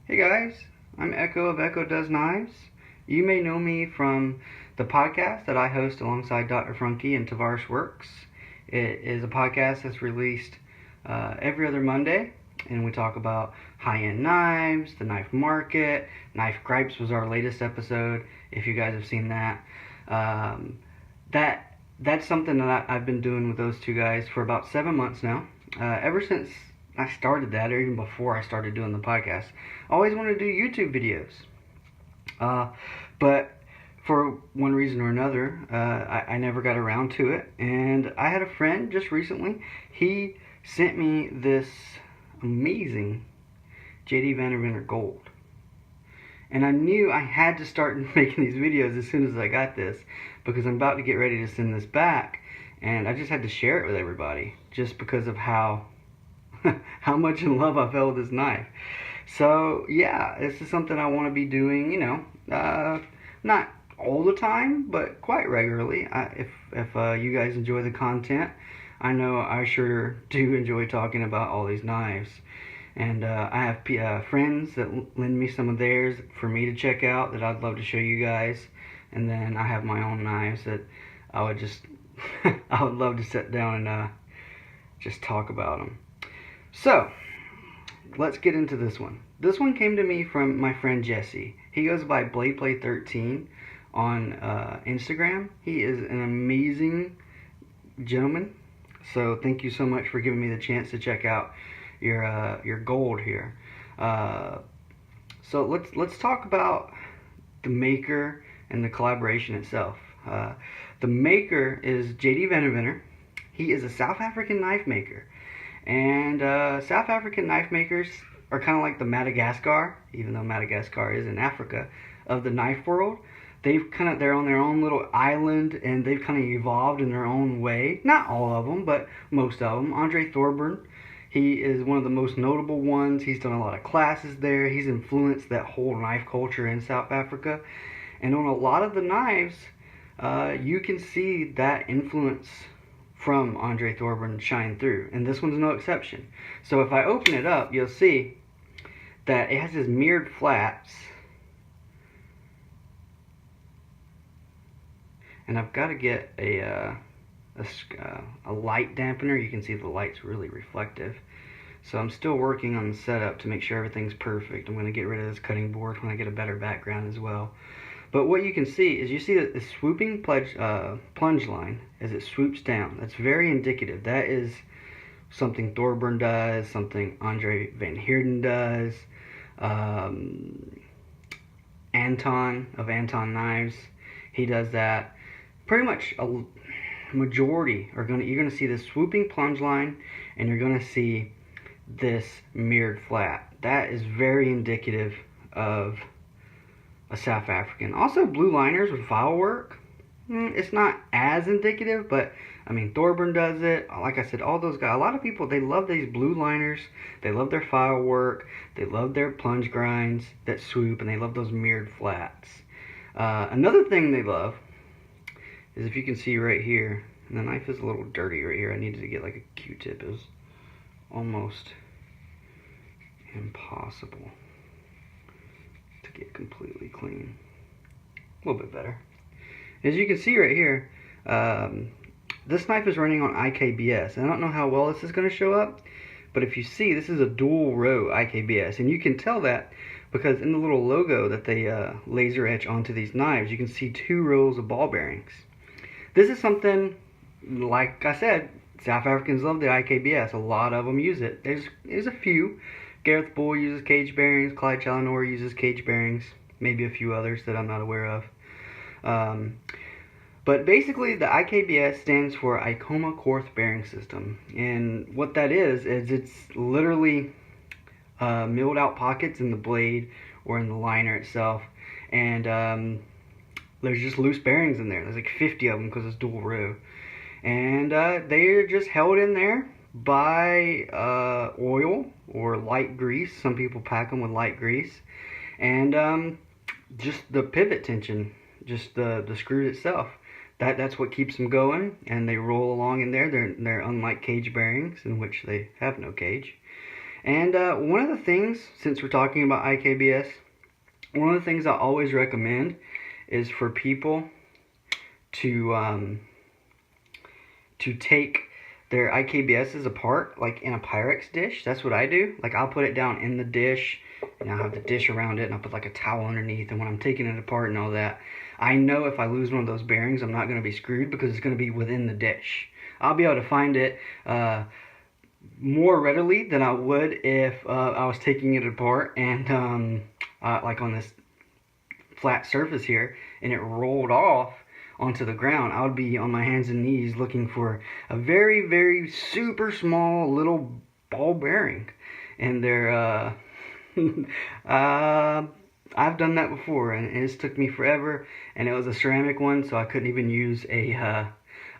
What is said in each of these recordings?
Hey guys, I'm Echo of Echo Does Knives. You may know me from the podcast that I host alongside Dr. Frunke and Tavares Works. It is a podcast that's released every other Monday, and we talk about high-end knives, the knife market. Knife Gripes was our latest episode, if you guys have seen that. That's something that I've been doing with those two guys for about 7 months now. Ever since I started that, or even before I started doing the podcast, I always wanted to do YouTube videos. But for one reason or another, I never got around to it. And I had a friend just recently. He sent me this amazing Deventer Gold. And I knew I had to start making these videos as soon as I got this, because I'm about to get ready to send this back. And I just had to share it with everybody, just because of how much in love I fell with this knife. So yeah, this is something I want to be doing, not all the time, but quite regularly. If you guys enjoy the content, I know I sure do enjoy talking about all these knives. And I have friends that lend me some of theirs for me to check out that I'd love to show you guys. And then I have my own knives that I would just I would love to sit down and just talk about them. So, let's get into this one. This one came to me from my friend Jesse. He goes by BladePlay13 on Instagram. He is an amazing gentleman. So thank you so much for giving me the chance to check out your gold here. So let's talk about the maker and the collaboration itself. The maker is J.D. Deventer. He is a South African knife maker. And South African knife makers are kind of like the Madagascar, even though Madagascar is in Africa, of the knife world. They're on their own little island, and they've kind of evolved in their own way. Not all of them, but most of them. Andre Thorburn, he is one of the most notable ones. He's done a lot of classes there. He's influenced that whole knife culture in South Africa. And on a lot of the knives, you can see that influence from Andre Thorburn shine through, and this one's no exception. So if I open it up, you'll see that it has these mirrored flaps, and I've got to get a light dampener. You can see the light's really reflective, so I'm still working on the setup to make sure everything's perfect. I'm going to get rid of this cutting board when I get a better background as well. But what you can see is the swooping plunge line as it swoops down. That's very indicative. That is something Thorburn does, something Andre Van Heerden does, Anton of Anton Knives, he does that. Pretty much a majority you're gonna see this swooping plunge line, and you're gonna see this mirrored flap. That is very indicative of a South African. Also, blue liners with file work. It's not as indicative, but I mean, Thorburn does it. Like I said, all those guys, a lot of people, they love these blue liners. They love their file work. They love their plunge grinds that swoop, and they love those mirrored flats. Another thing they love is, if you can see right here, and the knife is a little dirty right here. I needed to get like a Q-tip. It was almost impossible to get completely clean. A little bit better. As you can see right here, this knife is running on IKBS. I don't know how well this is going to show up, but if you see, this is a dual row IKBS, and you can tell that because in the little logo that they laser etch onto these knives, you can see 2 rows of ball bearings. This is something, like I said, South Africans love the IKBS. A lot of them use it. There's a few. Gareth Bull uses cage bearings. Clyde Challinor uses cage bearings. Maybe a few others that I'm not aware of. But basically, the IKBS stands for Icoma Quartz Bearing System. And what that is it's literally milled out pockets in the blade or in the liner itself. And there's just loose bearings in there. There's like 50 of them because it's dual row. And they're just held in there by oil or light grease. Some people pack them with light grease. And just the pivot tension, just the screw itself. That's what keeps them going, and they roll along in there. They're unlike cage bearings, in which they have no cage. And one of the things, since we're talking about IKBS, one of the things I always recommend is for people to take their IKBSs apart, like in a Pyrex dish. That's what I do. Like, I'll put it down in the dish, and I'll have the dish around it, and I'll put like a towel underneath, and when I'm taking it apart and all that, I know if I lose one of those bearings, I'm not going to be screwed because it's going to be within the dish. I'll be able to find it more readily than I would if I was taking it apart and like on this flat surface here, and it rolled off onto the ground. I would be on my hands and knees looking for a very, very super small little ball bearing. And they're, I've done that before, and it's took me forever, and it was a ceramic one, so I couldn't even use a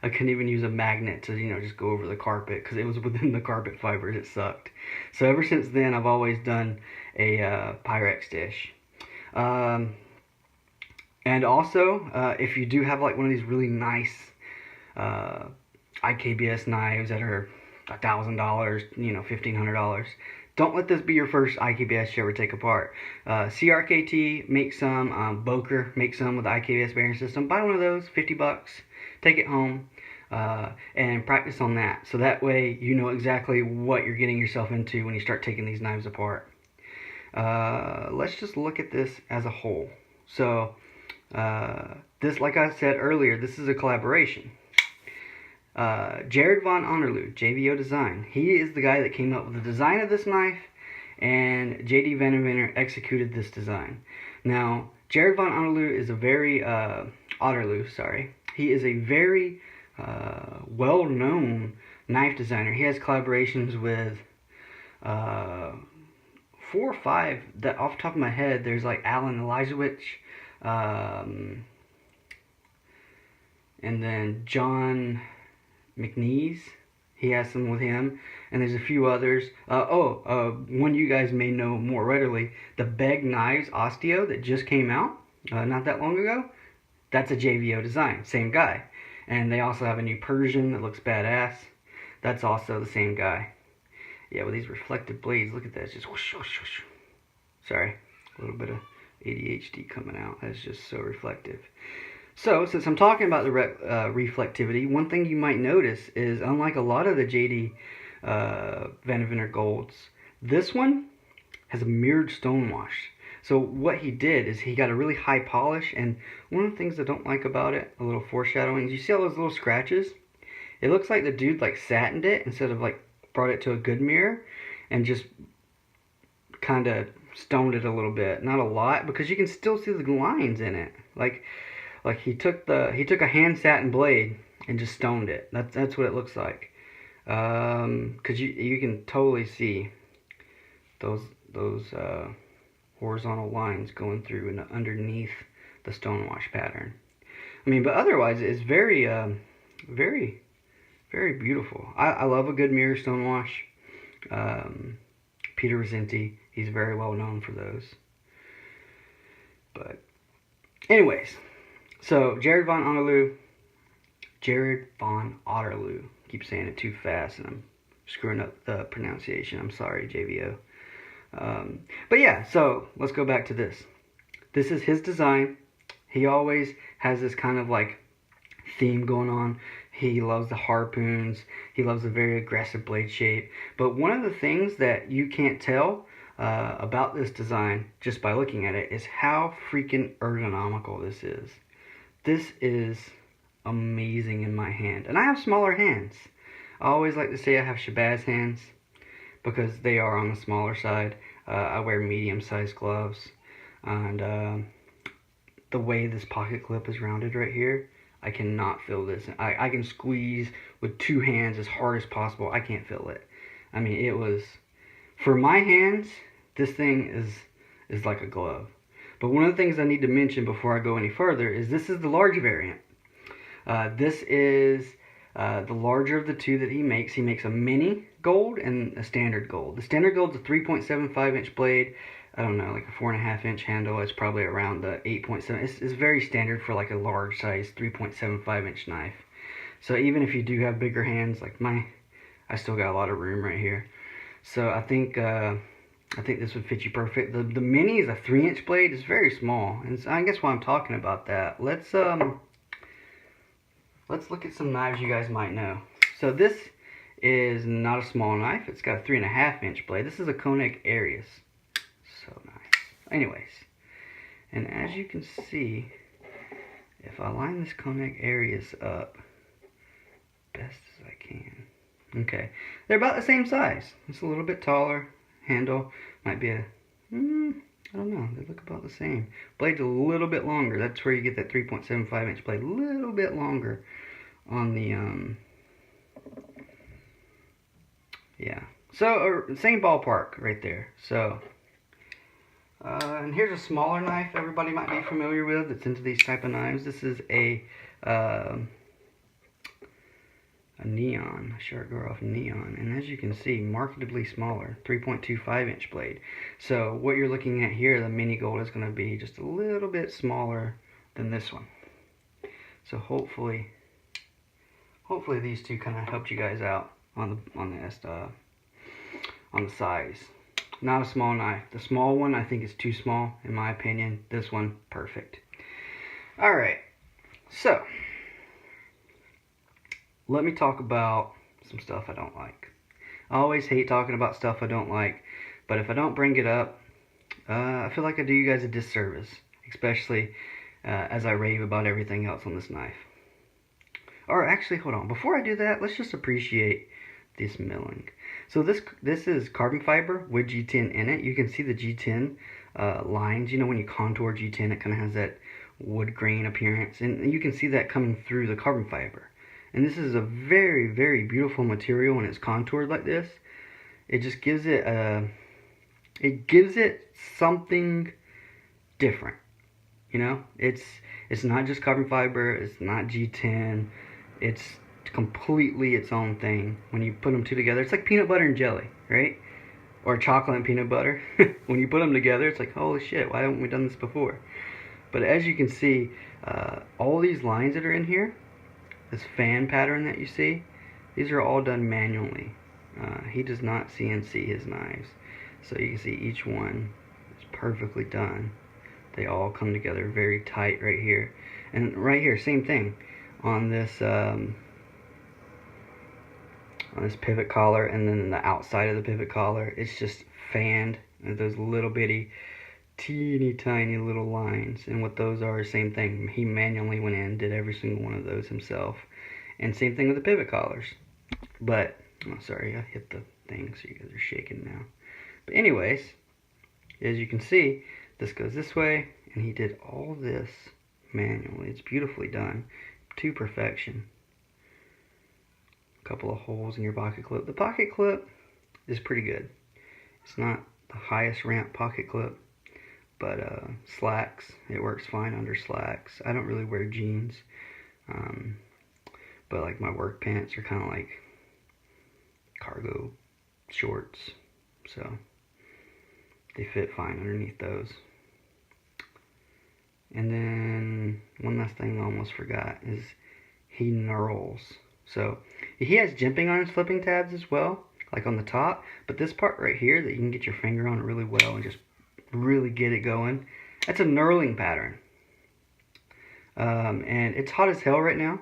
magnet to, just go over the carpet, because it was within the carpet fibers. It sucked. So ever since then, I've always done a Pyrex dish. And also, if you do have like one of these really nice IKBS knives that are $1,000, $1,500, don't let this be your first IKBS you ever take apart. CRKT makes some, Boker makes some with the IKBS bearing system. Buy one of those, $50. Take it home and practice on that. So that way you know exactly what you're getting yourself into when you start taking these knives apart. Let's just look at this as a whole. So this, like I said earlier, this is a collaboration. Jared Von Honorloo, JVO Design. He is the guy that came up with the design of this knife, and JD Van Inventor executed this design. Now, Jared Von Honorloo is a very, he is a very well-known knife designer. He has collaborations with 4 or 5, that off the top of my head, there's like Alan Elizawich, and then John McNeese, he has some with him, and there's a few others. One you guys may know more readily, the Beg Knives Osteo that just came out not that long ago. That's a JVO design, same guy. And they also have a new Persian that looks badass. That's also the same guy. Yeah, with these reflective blades, look at that, it's just whoosh, whoosh, whoosh. Sorry, a little bit of ADHD coming out. That's just so reflective. So, since I'm talking about the reflectivity, one thing you might notice is, unlike a lot of the JD Deventer Golds, this one has a mirrored stonewash. So what he did is he got a really high polish, and one of the things I don't like about it, a little foreshadowing, you see all those little scratches? It looks like the dude like satined it instead of like brought it to a good mirror and just kind of stoned it a little bit. Not a lot, because you can still see the lines in it. Like he took a hand satin blade and just stoned it. That's what it looks like. Cause you can totally see those horizontal lines going through and underneath the stonewash pattern. I mean, but otherwise it's very very, very beautiful. I love a good mirror stonewash. Peter Rosenti, he's very well known for those. But anyways, so Jared Von Otterloo. Keep saying it too fast and I'm screwing up the pronunciation. I'm sorry, JVO. But yeah, so let's go back to this. This is his design. He always has this kind of like theme going on. He loves the harpoons. He loves a very aggressive blade shape. But one of the things that you can't tell about this design just by looking at it is how freaking ergonomical this is. This is amazing in my hand. And I have smaller hands. I always like to say I have Shabazz hands because they are on the smaller side. I wear medium-sized gloves. And the way this pocket clip is rounded right here, I cannot feel this. I can squeeze with 2 hands as hard as possible. I can't feel it. I mean, it was, for my hands, this thing is like a glove. But one of the things I need to mention before I go any further is this is the large variant. This is the larger of the 2 that he makes. He makes a mini gold and a standard gold. The standard gold is a 3.75 inch blade. I don't know, like a 4.5 inch handle. It's probably around the 8.7. It's very standard for like a large size 3.75 inch knife. So even if you do have bigger hands like mine, I still got a lot of room right here. So I think this would fit you perfect. The mini is a 3-inch blade. It's very small, and I guess why I'm talking about that. Let's look at some knives you guys might know. So this is not a small knife. It's got a 3.5-inch blade. This is a Koenig Arius. So nice. Anyways, and as you can see, if I line this Koenig Arius up best as I can. Okay, they're about the same size. It's a little bit taller. Handle might be a, I don't know. They look about the same. Blade's a little bit longer. That's where you get that 3.75-inch blade. A little bit longer on the, yeah. So, same ballpark right there. So, and here's a smaller knife everybody might be familiar with that's into these type of knives. This is a neon, a Sharp-Groff neon, and as you can see, markedly smaller, 3.25-inch blade. So what you're looking at here, the mini gold, is going to be just a little bit smaller than this one. So hopefully these two kind of helped you guys out on the size. Not a small knife. The small one I think is too small in my opinion. This one, perfect. All right, so let me talk about some stuff I don't like. I always hate talking about stuff I don't like, but if I don't bring it up, I feel like I do you guys a disservice, especially as I rave about everything else on this knife. Or actually, hold on. Before I do that, let's just appreciate this milling. So this is carbon fiber with G10 in it. You can see the G10 lines. You know, when you contour G10, it kind of has that wood grain appearance, and you can see that coming through the carbon fiber. And this is a very, very beautiful material when it's contoured like this. It just gives it something different. You know, it's not just carbon fiber. It's not G10. It's completely its own thing. When you put them two together, it's like peanut butter and jelly, right? Or chocolate and peanut butter. When you put them together, it's like, holy shit, why haven't we done this before? But as you can see, all these lines that are in here, this fan pattern that you see, these are all done manually. He does not CNC his knives. So you can see each one is perfectly done. They all come together very tight right here. And right here, same thing. On this pivot collar, and then the outside of the pivot collar, it's just fanned. And those little bitty, teeny tiny little lines, and what those are, same thing. He manually went in, did every single one of those himself. And same thing with the pivot collars. But, oh sorry, I hit the thing, so you guys are shaking now. But anyways, as you can see, this goes this way, and he did all this manually. It's beautifully done to perfection. A couple of holes in your pocket clip. The pocket clip is pretty good. It's not the highest ramp pocket clip, but slacks, it works fine under slacks. I don't really wear jeans, but like my work pants are kind of like cargo shorts, so they fit fine underneath those. And then one last thing I almost forgot is he knurls. So he has jimping on his flipping tabs as well, like on the top, but this part right here that you can get your finger on really well and just really get it going, that's a knurling pattern. And it's hot as hell right now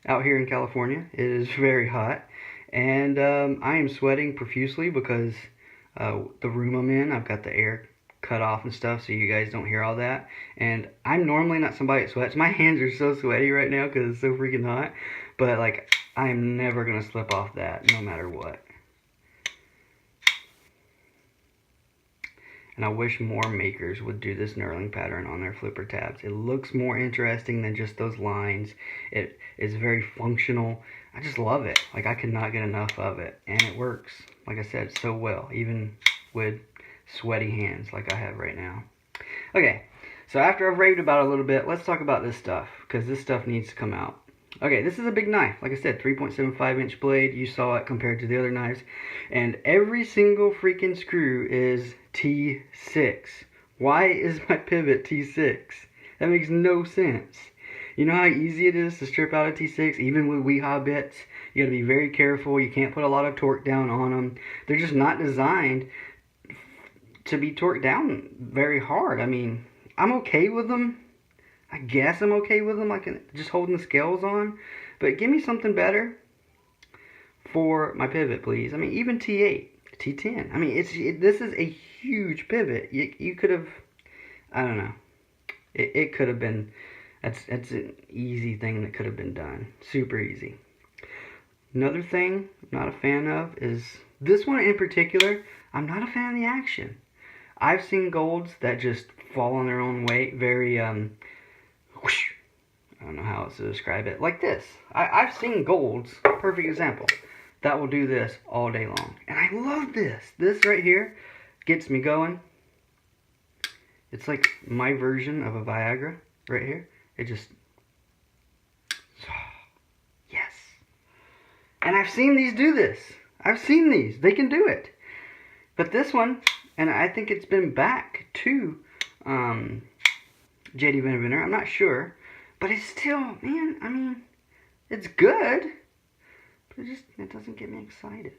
out here in California. It is very hot, and I am sweating profusely because the room I'm in, I've got the air cut off and stuff, so you guys don't hear all that. And I'm normally not somebody that sweats. My hands are so sweaty right now because it's so freaking hot, but like I'm never gonna slip off that no matter what. And I wish more makers would do this knurling pattern on their flipper tabs. It looks more interesting than just those lines. It is very functional. I just love it. Like, I could not get enough of it. And it works, like I said, so well, even with sweaty hands like I have right now. Okay, so after I've raved about it a little bit, let's talk about this stuff, because this stuff needs to come out. Okay, this is a big knife. Like I said, 3.75-inch blade. You saw it compared to the other knives. And every single freaking screw is T6. Why is my pivot T6? That makes no sense. You know how easy it is to strip out a T6, even with Weehaw bits? You got to be very careful. You can't put a lot of torque down on them. They're just not designed to be torqued down very hard. I mean, I'm okay with them. I guess I'm okay with them, like just holding the scales on. But give me something better for my pivot, please. I mean, even T8, T10. I mean, this is a huge pivot. You could have, I don't know. It could have been, that's an easy thing that could have been done. Super easy. Another thing I'm not a fan of is this one in particular. I'm not a fan of the action. I've seen golds that just fall on their own weight. Very, whoosh, I don't know how else to describe it. Like this. I've seen golds, perfect example, that will do this all day long. And I love this. This right here gets me going. It's like my version of a Viagra right here. It just, yes. And I've seen these do this. I've seen these. They can do it. But this one, and I think it's been back to JD Deventer. I'm not sure. But it's still, man, I mean, it's good. But it doesn't get me excited.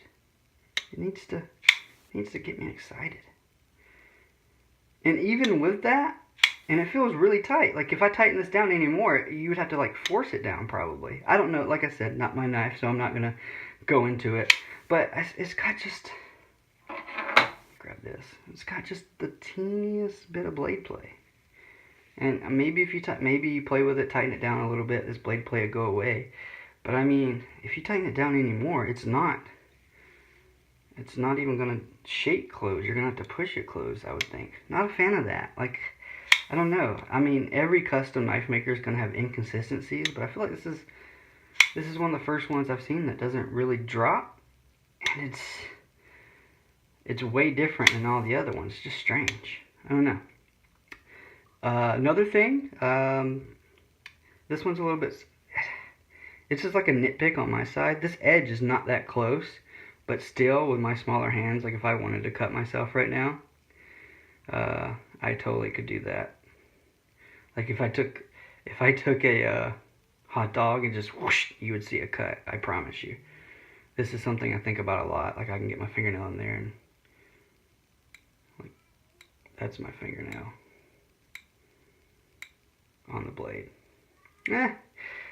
It needs to get me excited. And even with that, and it feels really tight. Like if I tighten this down anymore, you would have to like force it down probably. I don't know. Like I said, not my knife, so I'm not gonna go into it. But it's got just, grab this. It's got just the teeniest bit of blade play. And maybe if you maybe you play with it, tighten it down a little bit, this blade play will go away. But I mean, if you tighten it down anymore, it's not even gonna shake close. You're gonna have to push it close, I would think. Not a fan of that. Like, I don't know. I mean, every custom knife maker is gonna have inconsistencies, but I feel like this is one of the first ones I've seen that doesn't really drop, and it's way different than all the other ones. It's just strange. I don't know. Another thing, this one's a little bit, it's just like a nitpick on my side. This edge is not that close, but still with my smaller hands, like if I wanted to cut myself right now, I totally could do that. Like if I took a hot dog and just whoosh, you would see a cut, I promise you. This is something I think about a lot. Like I can get my fingernail in there and like, that's my fingernail on the blade.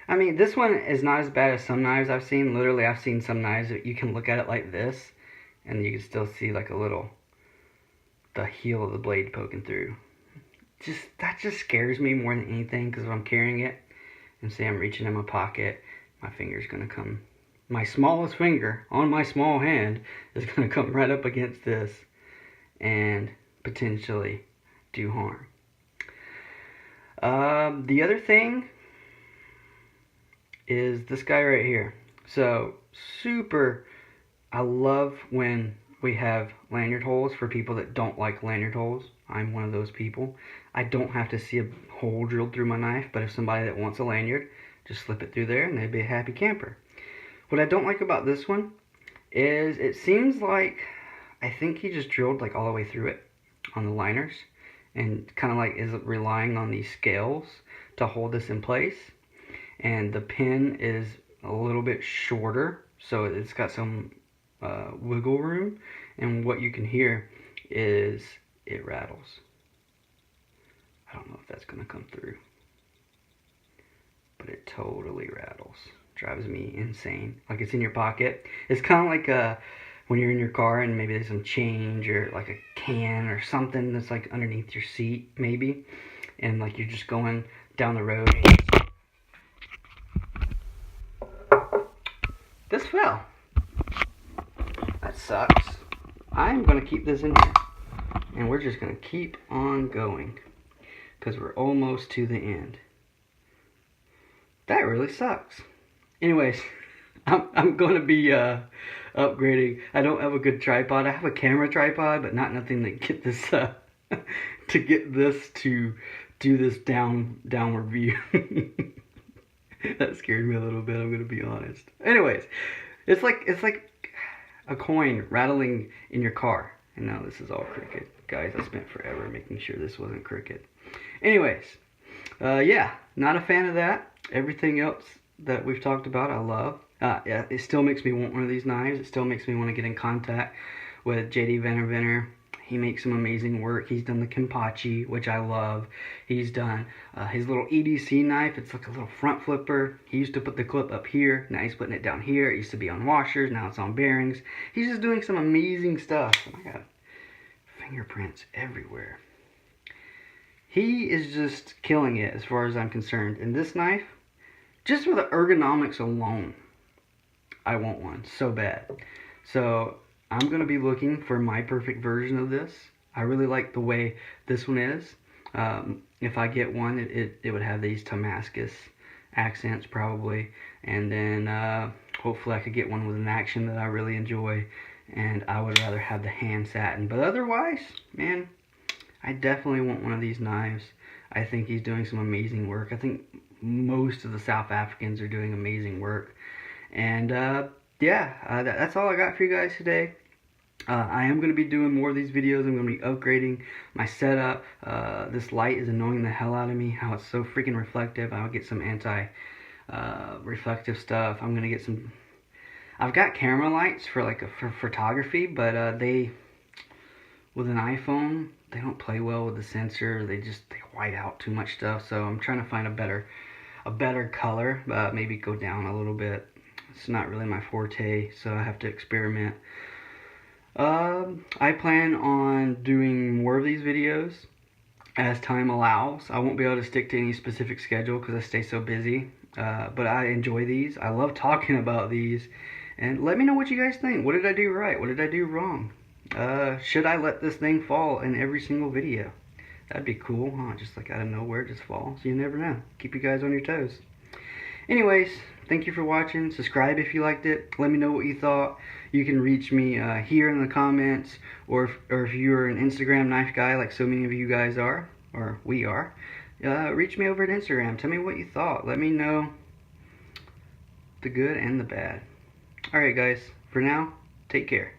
I mean, this one is not as bad as some knives I've seen. Literally, I've seen some knives that you can look at it like this, and you can still see like the heel of the blade poking through. That just scares me more than anything, because if I'm carrying it, and say I'm reaching in my pocket, my finger's gonna come, my smallest finger on my small hand is gonna come right up against this, and potentially do harm. The other thing is this guy right here. So I love when we have lanyard holes for people that don't like lanyard holes. I'm one of those people. I don't have to see a hole drilled through my knife, but if somebody that wants a lanyard, just slip it through there and they'd be a happy camper. What I don't like about this one is it seems like, I think he just drilled like all the way through it on the liners, and kind of like is relying on these scales to hold this in place. And the pin is a little bit shorter, so it's got some wiggle room, and what you can hear is it rattles. I don't know if that's gonna come through, but it totally rattles. Drives me insane. Like it's in your pocket. It's kind of like when you're in your car and maybe there's some change or like a can or something that's like underneath your seat maybe, and like you're just going down the road. This fell. That sucks. I'm gonna keep this in here, and we're just gonna keep on going because we're almost to the end. That really sucks. Anyways, I'm gonna be upgrading. I don't have a good tripod. I have a camera tripod, but not nothing to get this to get this to do this downward view. That scared me a little bit, I'm gonna be honest. Anyways, it's like a coin rattling in your car. And now this is all crooked. Guys, I spent forever making sure this wasn't crooked. Anyways, yeah, not a fan of that. Everything else that we've talked about, I love. Yeah, it still makes me want one of these knives. It still makes me want to get in contact with JD Venner. He makes some amazing work. He's done the Kenpachi, which I love. He's done his little EDC knife. It's like a little front flipper. He used to put the clip up here. Now he's putting it down here. It used to be on washers. Now it's on bearings. He's just doing some amazing stuff. I got fingerprints everywhere. He is just killing it as far as I'm concerned. And this knife, just for the ergonomics alone, I want one so bad. So I'm going to be looking for my perfect version of this. I really like the way this one is. If I get one, it would have these Damascus accents probably. And then hopefully I could get one with an action that I really enjoy. And I would rather have the hand satin. But otherwise, man, I definitely want one of these knives. I think he's doing some amazing work. I think most of the South Africans are doing amazing work. And yeah, that's all I got for you guys today. I am going to be doing more of these videos. I'm going to be upgrading my setup. This light is annoying the hell out of me, how it's so freaking reflective. I'll get some anti-reflective stuff. I'm going to get some... I've got camera lights for for photography, but they, with an iPhone, they don't play well with the sensor. They white out too much stuff. So I'm trying to find a better color, maybe go down a little bit. It's not really my forte, so I have to experiment. I plan on doing more of these videos as time allows. I won't be able to stick to any specific schedule because I stay so busy, but I enjoy these. I love talking about these, and let me know what you guys think. What did I do right? What did I do wrong? Should I let this thing fall in every single video? That'd be cool, huh? Just like out of nowhere, just fall. So you never know. Keep you guys on your toes. Anyways, thank you for watching. Subscribe if you liked it. Let me know what you thought. You can reach me here in the comments, or if you're an Instagram knife guy like so many of you guys are, or we are, reach me over at Instagram. Tell me what you thought. Let me know the good and the bad. Alright guys, for now, take care.